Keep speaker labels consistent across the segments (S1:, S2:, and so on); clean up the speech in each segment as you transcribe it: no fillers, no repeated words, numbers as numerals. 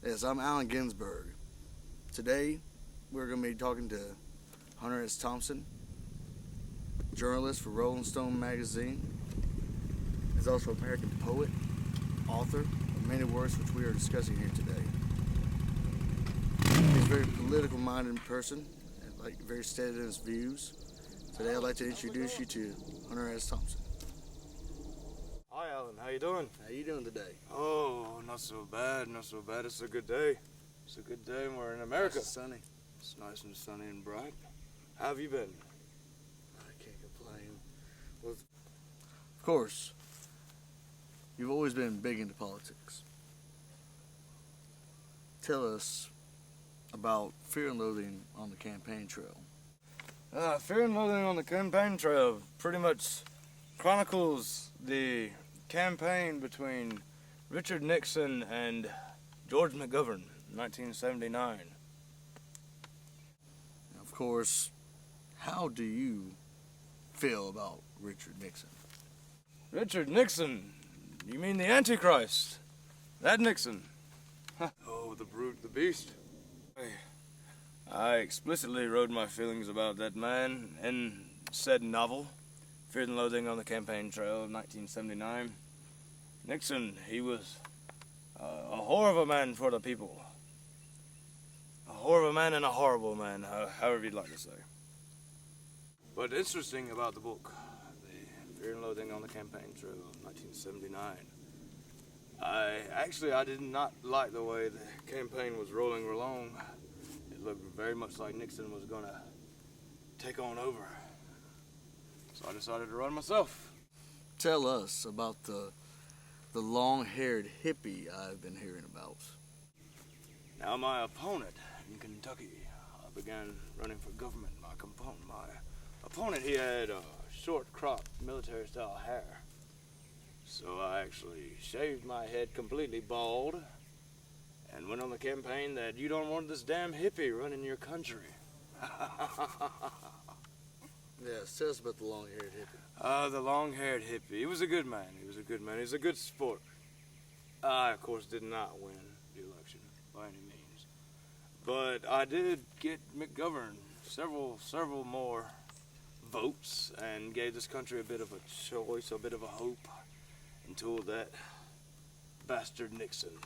S1: Yes, I'm Allen Ginsberg. Today, we're going to be talking to Hunter S. Thompson, journalist for Rolling Stone magazine. He's also an American poet, author of many works which we are discussing here today. He's a very political-minded person, and very steady in his views. Today, I'd like to introduce you to Hunter S. Thompson.
S2: Hi, Alan. How you doing?
S1: How you doing today?
S2: Oh, not so bad. Not so bad. It's a good day. It's a good day and we're in America.
S1: It's sunny.
S2: It's nice and sunny and bright. How have you been?
S1: I can't complain. Well, of course, you've always been big into politics. Tell us about Fear and Loathing on the Campaign Trail.
S2: Fear and Loathing on the Campaign Trail pretty much chronicles the campaign between Richard Nixon and George McGovern in 1979.
S1: Of course, how do you feel about Richard Nixon?
S2: Richard Nixon? You mean the Antichrist? That Nixon? Oh, the brute, the beast. I explicitly wrote my feelings about that man in said novel, Fear and Loathing on the Campaign Trail of 1979. Nixon, he was a whore of a man for the people. A whore of a man and a horrible man, however you'd like to say. But interesting about the book, the Fear and Loathing on the Campaign Trail of 1979, I did not like the way the campaign was rolling along. It looked very much like Nixon was going to take on over. So I decided to run myself.
S1: Tell us about the long-haired hippie I've been hearing about.
S2: Now, my opponent in Kentucky, I began running for government. My opponent, he had short-cropped military-style hair. So I actually shaved my head completely bald and went on the campaign that you don't want this damn hippie running your country.
S1: Yes, tell us about the long-haired hippie.
S2: The long-haired hippie. He was a good man. He was a good man. He was a good sport. I, of course, did not win the election by any means. But I did get McGovern several more votes and gave this country a bit of a choice, a bit of a hope until that bastard Nixon.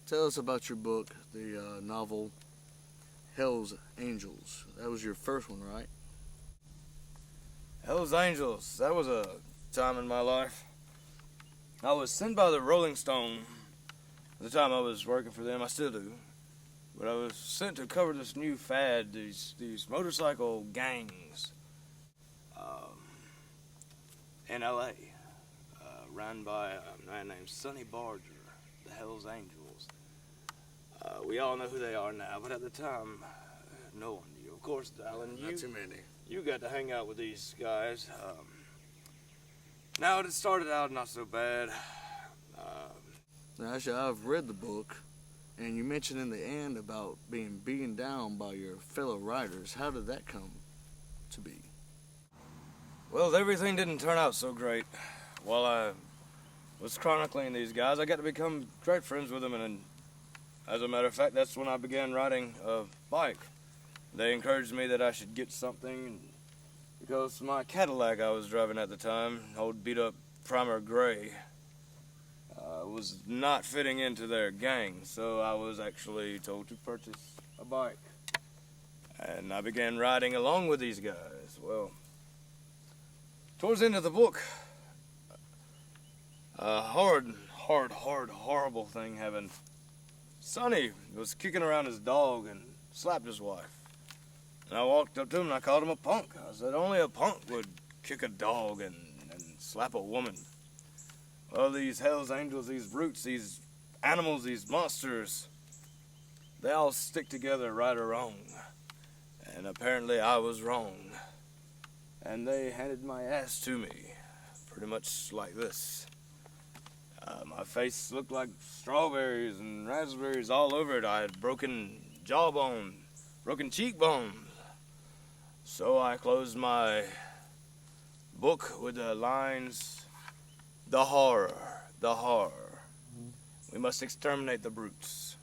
S1: Tell us about your book, the novel Hell's Angels. That was your first one, right?
S2: Hell's Angels. That was a time in my life. I was sent by the Rolling Stone at the time I was working for them. I still do. But I was sent to cover this new fad, these motorcycle gangs in L.A. Run by a man named Sonny Barger, the Hell's Angels. We all know who they are now, but at the time, no one knew. Of course, Alan,
S1: Not too many.
S2: You got to hang out with these guys. Now, it started out not so bad.
S1: Now, actually, I've read the book, and you mentioned in the end about being beaten down by your fellow writers. How did that come to be?
S2: Well, everything didn't turn out so great. While I was chronicling these guys, I got to become great friends with them, and as a matter of fact, that's when I began riding a bike. They encouraged me that I should get something because my Cadillac I was driving at the time, old beat-up Primer Gray, was not fitting into their gang, so I was actually told to purchase a bike. And I began riding along with these guys. Well, towards the end of the book, a horrible thing happened. Sonny was kicking around his dog and slapped his wife. And I walked up to him and I called him a punk. I said, only a punk would kick a dog and slap a woman. Well, these Hell's Angels, these brutes, these animals, these monsters, they all stick together right or wrong. And apparently I was wrong. And they handed my ass to me, pretty much like this. My face looked like strawberries and raspberries all over it. I had broken jawbone, broken cheekbones. So I closed my book with the lines, the horror. We must exterminate the brutes.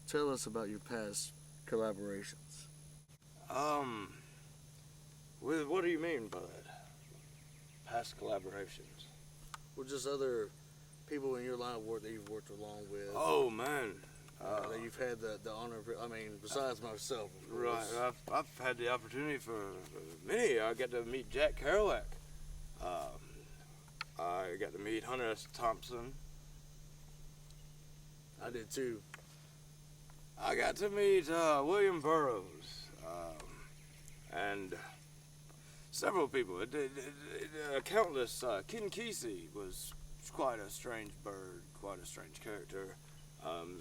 S1: Tell us about your past collaborations.
S2: What do you mean by that? Past collaborations?
S1: Well, just other people in your line of work that you've worked along with.
S2: Oh, man.
S1: That you've had the honor of, I mean, besides myself.
S2: Right. I've had the opportunity for many. I got to meet Jack Kerouac. I got to meet Hunter S. Thompson.
S1: I did too.
S2: I got to meet William Burroughs. And several people. Countless. Ken Kesey was quite a strange bird, quite a strange character.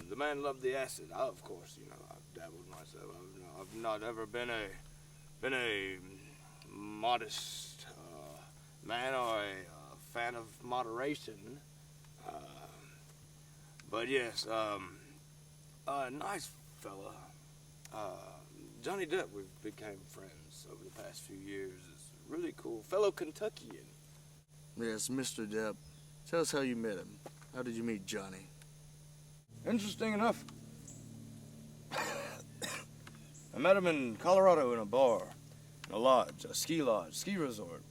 S2: The man loved the acid. I, of course, I've dabbled myself. I've not ever been a modest man or a fan of moderation. But yes, a nice fella. Johnny Depp, we became friends over the past few years. It's really cool. Fellow Kentuckian.
S1: Yes, Mr. Depp. Tell us how you met him. How did you meet Johnny?
S2: Interesting enough. I met him in Colorado in a bar, in a lodge, a ski lodge, ski resort.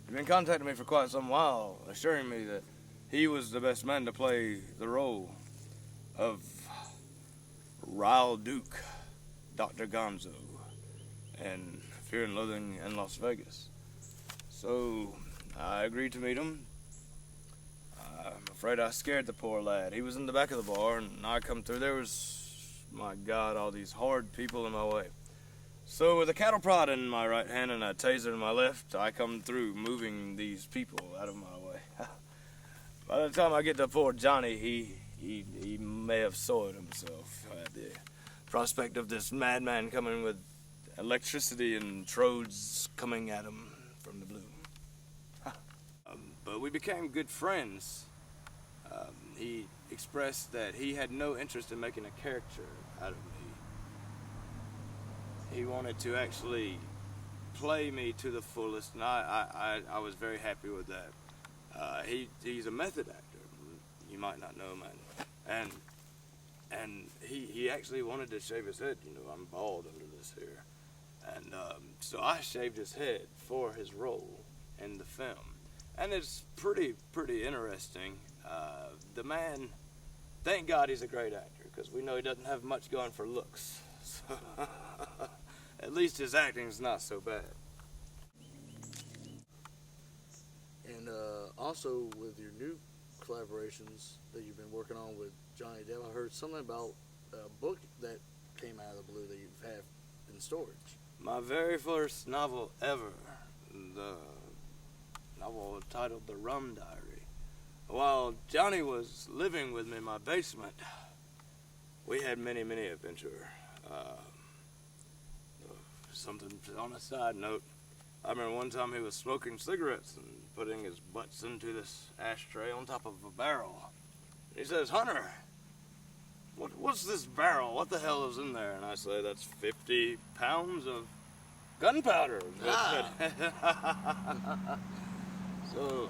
S2: He'd been contacting me for quite some while, assuring me that he was the best man to play the role of Ryle Duke, Dr. Gonzo, and Fear and Loathing in Las Vegas. So I agreed to meet him. I'm afraid I scared the poor lad. He was in the back of the bar, and I come through. There was, my God, all these horrid people in my way. So with a cattle prod in my right hand and a taser in my left, I come through, moving these people out of my way. By the time I get to poor Johnny, he may have soiled himself at the prospect of this madman coming with electricity and trodes coming at him from the blue. But we became good friends. He expressed that he had no interest in making a character out of me. He wanted to actually play me to the fullest, and I was very happy with that. He's a method actor. You might not know him, and he actually wanted to shave his head. I'm bald under this hair, and so I shaved his head for his role in the film. And it's pretty interesting. The man, thank God he's a great actor, because we know he doesn't have much going for looks. So at least his acting's not so bad.
S1: And also with your new collaborations that you've been working on with Johnny Depp, I heard something about a book that came out of the blue that you've had in storage.
S2: My very first novel ever, the novel titled The Rum Diary. While Johnny was living with me in my basement, we had many adventures. Something on a side note, I remember one time he was smoking cigarettes and putting his butts into this ashtray on top of a barrel. He says, "Hunter, what's this barrel? What the hell is in there?" And I say, "That's 50 pounds of gunpowder." So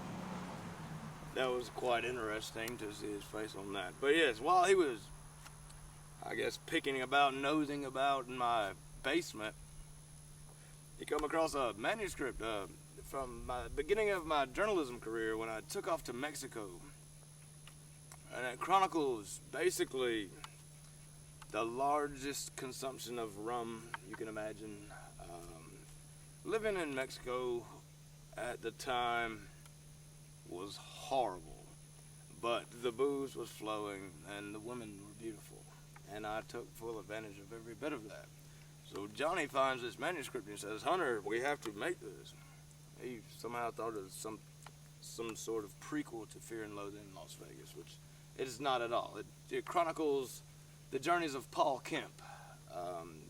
S2: that was quite interesting to see his face on that. But yes, while he was, I guess, picking about, nosing about in my basement, he come across a manuscript from my beginning of my journalism career when I took off to Mexico. And it chronicles basically the largest consumption of rum you can imagine. Living in Mexico at the time was horrible, but the booze was flowing and the women were beautiful, and I took full advantage of every bit of that. So Johnny finds this manuscript and says, "Hunter, we have to make this." He somehow thought it was some sort of prequel to Fear and Loathing in Las Vegas, which it is not at all. It chronicles the journeys of Paul Kemp,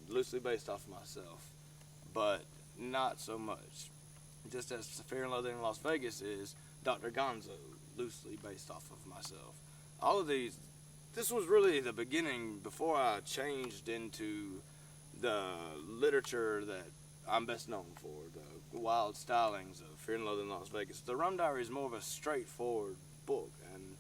S2: loosely based off of myself, but not so much. Just as Fear and Loathing in Las Vegas is Dr. Gonzo, loosely based off of myself. All of these, this was really the beginning before I changed into the literature that I'm best known for, the wild stylings of Fear and Loathing in Las Vegas. The Rum Diary is more of a straightforward book, and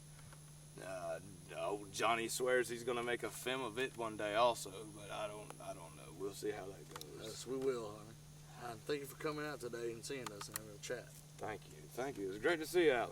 S2: old Johnny swears he's gonna make a film of it one day also, but I don't know. We'll see how that goes.
S1: Yes, we will, honey. Thank you for coming out today and seeing us and having a chat.
S2: Thank you. It was great to see you, Alan.